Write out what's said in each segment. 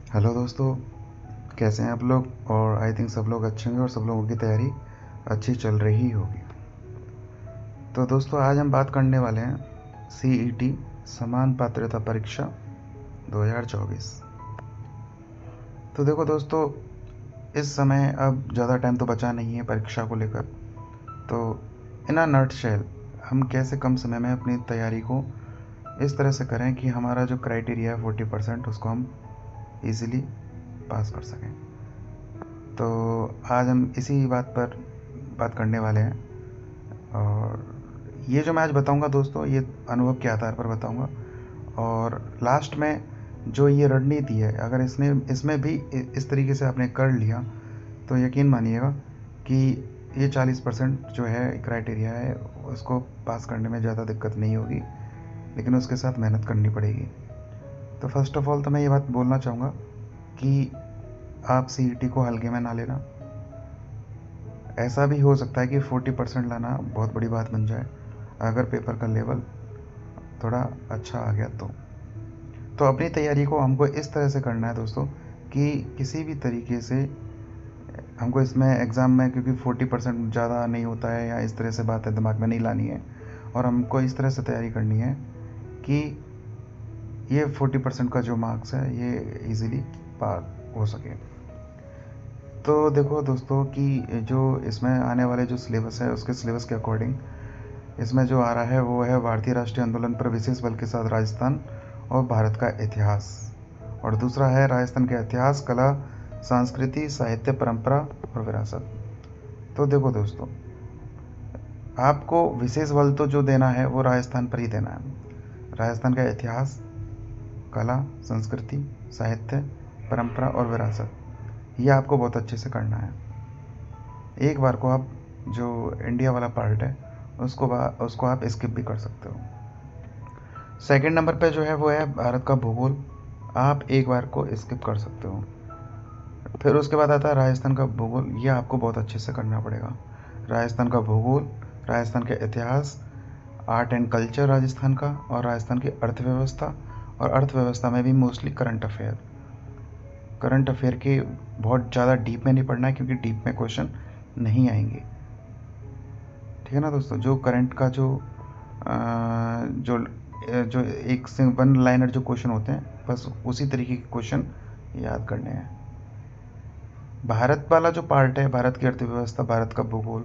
Hello दोस्तों, कैसे हैं आप लोग। और आई थिंक सब लोग अच्छे होंगे और सब लोगों की तैयारी अच्छी चल रही होगी। तो दोस्तों, आज हम बात करने वाले हैं सीईटी समान पात्रता परीक्षा 2024। तो देखो दोस्तों, इस समय अब ज़्यादा टाइम तो बचा नहीं है परीक्षा को लेकर। तो इन अ नटशेल हम कैसे कम समय में अपनी तैयारी को इस तरह से करें कि हमारा जो क्राइटेरिया है 40% उसको हम इजीली पास कर सकें। तो आज हम इसी बात पर बात करने वाले हैं। और ये जो मैं आज बताऊंगा दोस्तों, ये अनुभव के आधार पर बताऊंगा। और लास्ट में जो ये रणनीति है, अगर इसमें भी इस तरीके से आपने कर लिया तो यकीन मानिएगा कि ये 40% जो है क्राइटेरिया है उसको पास करने में ज़्यादा दिक्कत नहीं होगी, लेकिन उसके साथ मेहनत करनी पड़ेगी। तो फर्स्ट ऑफ ऑल तो मैं ये बात बोलना चाहूँगा कि आप सीईटी को हल्के में ना लेना। ऐसा भी हो सकता है कि 40% लाना बहुत बड़ी बात बन जाए अगर पेपर का लेवल थोड़ा अच्छा आ गया तो अपनी तैयारी को हमको इस तरह से करना है दोस्तों कि किसी भी तरीके से हमको इसमें एग्ज़ाम में, क्योंकि 40% ज़्यादा नहीं होता है या इस तरह से बातें दिमाग में नहीं लानी है। और हमको इस तरह से तैयारी करनी है कि ये 40% का जो मार्क्स है ये इजीली पार हो सके। तो देखो दोस्तों कि जो इसमें आने वाले जो सिलेबस है उसके सिलेबस के अकॉर्डिंग इसमें जो आ रहा है वो है भारतीय राष्ट्रीय आंदोलन पर विशेष बल के साथ राजस्थान और भारत का इतिहास। और दूसरा है राजस्थान का इतिहास, कला, संस्कृति, साहित्य, परंपरा और विरासत। तो देखो दोस्तों, आपको विशेष बल तो जो देना है वो राजस्थान पर ही देना है। राजस्थान का इतिहास, कला, संस्कृति, साहित्य, परंपरा और विरासत, ये आपको बहुत अच्छे से करना है। एक बार को आप जो इंडिया वाला पार्ट है उसको आप स्किप भी कर सकते हो। सेकंड नंबर पे जो है वो है भारत का भूगोल, आप एक बार को स्किप कर सकते हो। फिर उसके बाद आता है राजस्थान का भूगोल, ये आपको बहुत अच्छे से करना पड़ेगा। राजस्थान का भूगोल, राजस्थान का इतिहास, आर्ट एंड कल्चर राजस्थान का, और राजस्थान की अर्थव्यवस्था। और अर्थव्यवस्था में भी मोस्टली करंट अफेयर के बहुत ज़्यादा डीप में नहीं पढ़ना है, क्योंकि डीप में क्वेश्चन नहीं आएंगे। ठीक है ना दोस्तों। जो करंट का जो एक से वन लाइनर जो क्वेश्चन होते हैं, बस उसी तरीके के क्वेश्चन याद करने हैं। भारत वाला जो पार्ट है, भारत की अर्थव्यवस्था, भारत का भूगोल,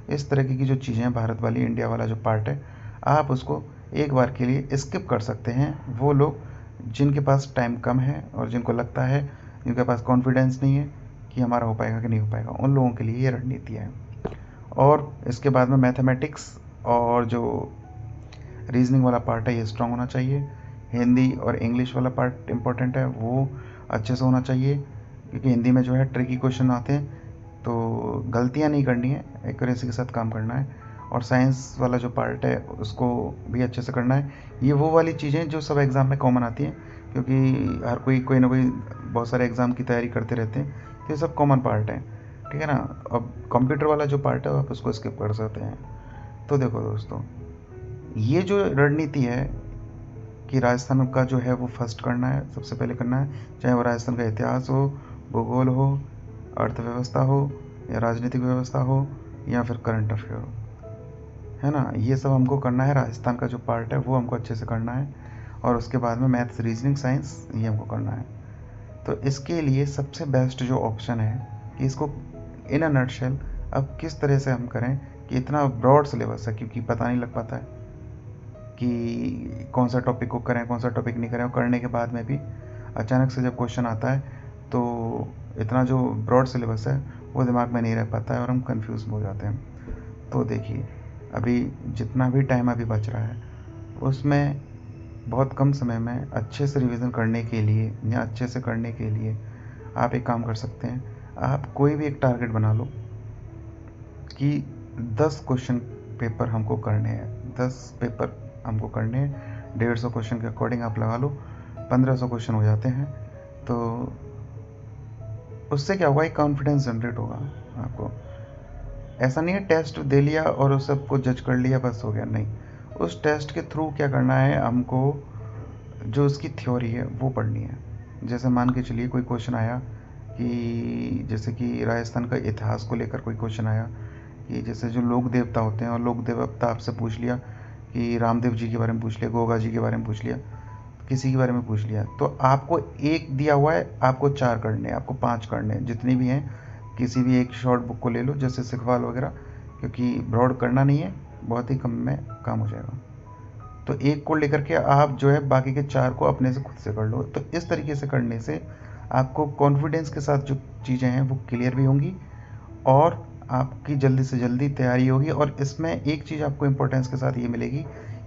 इस तरीके की जो चीज़ें हैं, भारत वाली इंडिया वाला जो पार्ट है, आप उसको एक बार के लिए स्किप कर सकते हैं। वो लोग जिनके पास टाइम कम है और जिनको लगता है, जिनके पास कॉन्फिडेंस नहीं है कि हमारा हो पाएगा कि नहीं हो पाएगा, उन लोगों के लिए ये रणनीति है। और इसके बाद में मैथमेटिक्स और जो रीजनिंग वाला पार्ट है ये स्ट्रांग होना चाहिए। हिंदी और इंग्लिश वाला पार्ट इम्पोर्टेंट है, वो अच्छे से होना चाहिए, क्योंकि हिंदी में जो है ट्रिकी क्वेश्चन आते हैं, तो गलतियाँ नहीं करनी है, एक्यूरेसी के साथ काम करना है। और साइंस वाला जो पार्ट है उसको भी अच्छे से करना है। ये वो वाली चीज़ें जो सब एग्ज़ाम में कॉमन आती हैं, क्योंकि हर कोई ना कोई बहुत सारे एग्ज़ाम की तैयारी करते रहते हैं, तो ये सब कॉमन पार्ट है। ठीक है ना। अब कंप्यूटर वाला जो पार्ट है आप उसको स्किप कर सकते हैं। तो देखो दोस्तों, ये जो रणनीति है कि राजस्थान का जो है वो फर्स्ट करना है, सबसे पहले करना है, चाहे वो राजस्थान का इतिहास हो, भूगोल हो, अर्थव्यवस्था हो, या राजनीतिक व्यवस्था हो, या फिर करंट अफेयर हो, है ना। ये सब हमको करना है। राजस्थान का जो पार्ट है वो हमको अच्छे से करना है। और उसके बाद में मैथ्स, रीजनिंग, साइंस, ये हमको करना है। तो इसके लिए सबसे बेस्ट जो ऑप्शन है कि इसको इन अ नटशेल अब किस तरह से हम करें कि इतना ब्रॉड सिलेबस है, क्योंकि पता नहीं लग पाता है कि कौन सा टॉपिक को करें, कौन सा टॉपिक नहीं करें। और करने के बाद में भी अचानक से जब क्वेश्चन आता है तो इतना जो ब्रॉड सिलेबस है वो दिमाग में नहीं रह पाता है और हम कंफ्यूज हो जाते हैं। तो देखिए, अभी जितना भी टाइम अभी बच रहा है उसमें बहुत कम समय में अच्छे से रिवीजन करने के लिए या अच्छे से करने के लिए आप एक काम कर सकते हैं। आप कोई भी एक टारगेट बना लो कि 10 क्वेश्चन पेपर हमको करने हैं, 10 पेपर हमको करने हैं। 150 क्वेश्चन के अकॉर्डिंग आप लगा लो, 1500 क्वेश्चन हो जाते हैं। तो उससे क्या होगा, एक कॉन्फिडेंस जनरेट होगा आपको। ऐसा नहीं है टेस्ट दे लिया और उस सबको जज कर लिया बस हो गया, नहीं। उस टेस्ट के थ्रू क्या करना है हमको, जो उसकी थ्योरी है वो पढ़नी है। जैसे मान के चलिए कोई क्वेश्चन आया कि जैसे कि राजस्थान का इतिहास को लेकर कोई क्वेश्चन आया कि जैसे जो लोक देवता होते हैं, और लोक देवता आपसे पूछ लिया कि रामदेव जी के बारे में पूछ लिया, गोगा जी के बारे में पूछ लिया, किसी के बारे में पूछ लिया, तो आपको एक दिया हुआ है, आपको 4 करने हैं, आपको 5 करने हैं, जितनी भी हैं। किसी भी एक शॉर्ट बुक को ले लो, जैसे सिखवाल वगैरह, क्योंकि ब्रॉड करना नहीं है, बहुत ही कम में काम हो जाएगा। तो एक को लेकर के आप जो है बाकी के 4 को अपने से खुद से कर लो। तो इस तरीके से करने से आपको कॉन्फिडेंस के साथ जो चीज़ें हैं वो क्लियर भी होंगी, और आपकी जल्दी से जल्दी तैयारी होगी। और इसमें एक चीज़ आपको इम्पोर्टेंस के साथ ये मिलेगी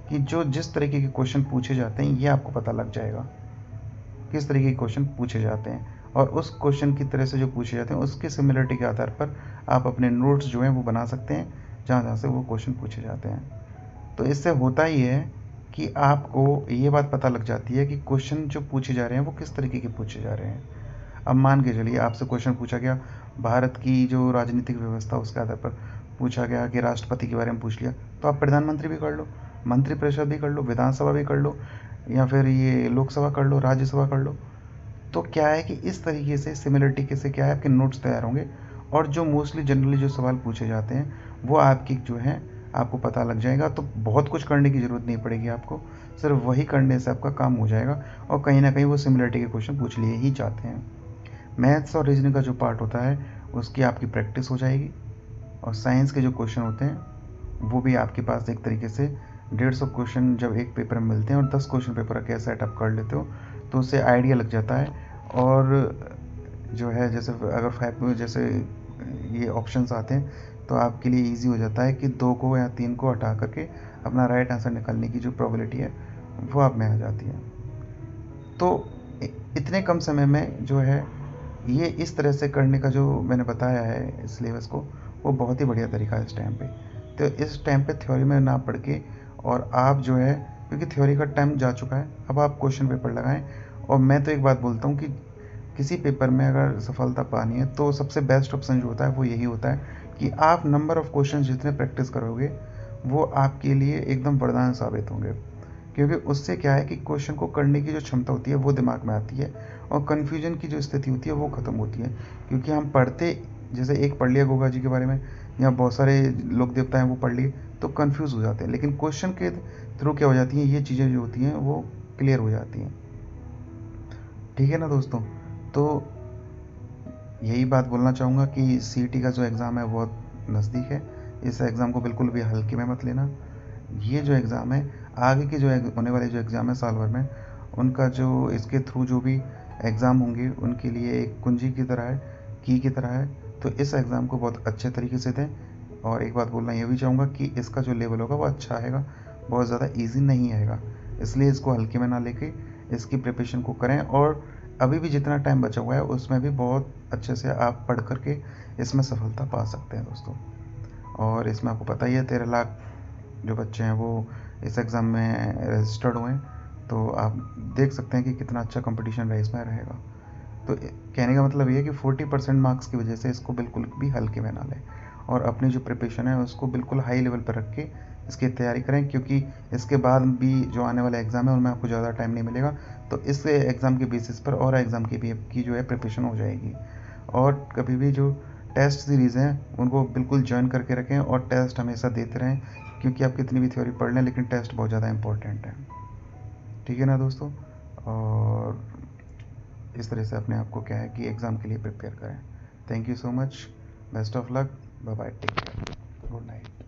कि जो जिस तरीके के क्वेश्चन पूछे जाते हैं, ये आपको पता लग जाएगा किस तरीके के क्वेश्चन पूछे जाते हैं, और उस क्वेश्चन की तरह से जो पूछे जाते हैं उसकी सिमिलरिटी के आधार पर आप अपने नोट्स जो हैं वो बना सकते हैं, जहाँ जहाँ से वो क्वेश्चन पूछे जाते हैं। तो इससे होता ही है कि आपको ये बात पता लग जाती है कि क्वेश्चन जो पूछे जा रहे हैं वो किस तरीके के पूछे जा रहे हैं। अब मान के चलिए आपसे क्वेश्चन पूछा गया भारत की जो राजनीतिक व्यवस्था, उसके आधार पर पूछा गया कि राष्ट्रपति के बारे में पूछ लिया, तो आप प्रधानमंत्री भी कर लो, मंत्रिपरिषद भी कर लो, विधानसभा भी कर लो, या फिर ये लोकसभा कर लो, राज्यसभा कर लो। तो क्या है कि इस तरीके से सिमिलरिटी से क्या है, आपके नोट्स तैयार होंगे, और जो मोस्टली जनरली जो सवाल पूछे जाते हैं वो आपकी जो है आपको पता लग जाएगा। तो बहुत कुछ करने की ज़रूरत नहीं पड़ेगी आपको, सिर्फ वही करने से आपका काम हो जाएगा, और कहीं ना कहीं वो सिमिलरिटी के क्वेश्चन पूछ लिए ही जाते हैं। मैथ्स और रीजनिंग का जो पार्ट होता है उसकी आपकी प्रैक्टिस हो जाएगी, और साइंस के जो क्वेश्चन होते हैं वो भी आपके पास एक तरीके से 150 क्वेश्चन जब एक पेपर में मिलते हैं, और 10 क्वेश्चन पेपर का सेटअप कर लेते हो तो उससे आइडिया लग जाता है। और जो है जैसे अगर 5 में जैसे ये ऑप्शंस आते हैं तो आपके लिए इजी हो जाता है कि 2 को या 3 को हटा करके अपना राइट आंसर निकालने की जो प्रोबेबिलिटी है वो आप में आ जाती है। तो इतने कम समय में जो है ये इस तरह से करने का जो मैंने बताया है सिलेबस को, वो बहुत ही बढ़िया तरीका है इस टाइम पे। तो इस टाइम पे थ्योरी में ना पढ़ के, और आप जो है, क्योंकि थ्योरी का टाइम जा चुका है, अब आप क्वेश्चन पेपर लगाएं। और मैं तो एक बात बोलता हूँ कि किसी पेपर में अगर सफलता पानी है तो सबसे बेस्ट ऑप्शन जो होता है वो यही होता है कि आप नंबर ऑफ़ क्वेश्चन जितने प्रैक्टिस करोगे वो आपके लिए एकदम वरदान साबित होंगे। क्योंकि उससे क्या है कि क्वेश्चन को करने की जो क्षमता होती है वो दिमाग में आती है, और कन्फ्यूजन की जो स्थिति होती है वो ख़त्म होती है। क्योंकि हम पढ़ते, जैसे एक पढ़ लिया गोगा जी के बारे में, या बहुत सारे लोक देवता हैं वो पढ़ लिए, तो कन्फ्यूज़ हो जाते हैं। लेकिन क्वेश्चन के थ्रू क्या हो जाती हैं, ये चीज़ें जो होती हैं वो क्लियर हो जाती हैं। ठीक है ना दोस्तों। तो यही बात बोलना चाहूँगा कि सीईटी का जो एग्ज़ाम है बहुत नज़दीक है। इस एग्ज़ाम को बिल्कुल भी हल्के में मत लेना। ये जो एग्ज़ाम है, आगे के जो होने वाले जो एग्ज़ाम है साल भर में, उनका जो इसके थ्रू जो भी एग्ज़ाम होंगे उनके लिए एक कुंजी की तरह है, की तरह है। तो इस एग्ज़ाम को बहुत अच्छे तरीके से दें। और एक बात बोलना ये भी चाहूँगा कि इसका जो लेवल होगा वो अच्छा आएगा, बहुत ज़्यादा ईजी नहीं आएगा। इसलिए इसको हल्के में ना लेके इसकी प्रिपरेशन को करें, और अभी भी जितना टाइम बचा हुआ है उसमें भी बहुत अच्छे से आप पढ़ करके इसमें सफलता पा सकते हैं दोस्तों। और इसमें आपको पता ही है 13 लाख जो बच्चे हैं वो इस एग्ज़ाम में रजिस्टर्ड हुए हैं। तो आप देख सकते हैं कि कितना अच्छा कंपटीशन रहा इसमें रहेगा। तो कहने का मतलब ये है कि 40% मार्क्स की वजह से इसको बिल्कुल भी हल्के में ना लें, और अपनी जो प्रिपरेशन है उसको बिल्कुल हाई लेवल पर रख के इसकी तैयारी करें। क्योंकि इसके बाद भी जो आने वाला एग्ज़ाम है उनमें आपको ज़्यादा टाइम नहीं मिलेगा, तो इस एग्ज़ाम के बेसिस पर और एग्ज़ाम की जो है प्रिपरेशन हो जाएगी। और कभी भी जो टेस्ट सीरीज़ हैं उनको बिल्कुल जॉइन करके रखें, और टेस्ट हमेशा देते रहें, क्योंकि आप कितनी भी थ्योरी पढ़ लें लेकिन टेस्ट बहुत ज़्यादा इंपॉर्टेंट है। ठीक है ना दोस्तों। और इस तरह से अपने आप को क्या है कि एग्ज़ाम के लिए प्रिपेयर करें। Thank you so much, best of luck, bye bye, take care, good night.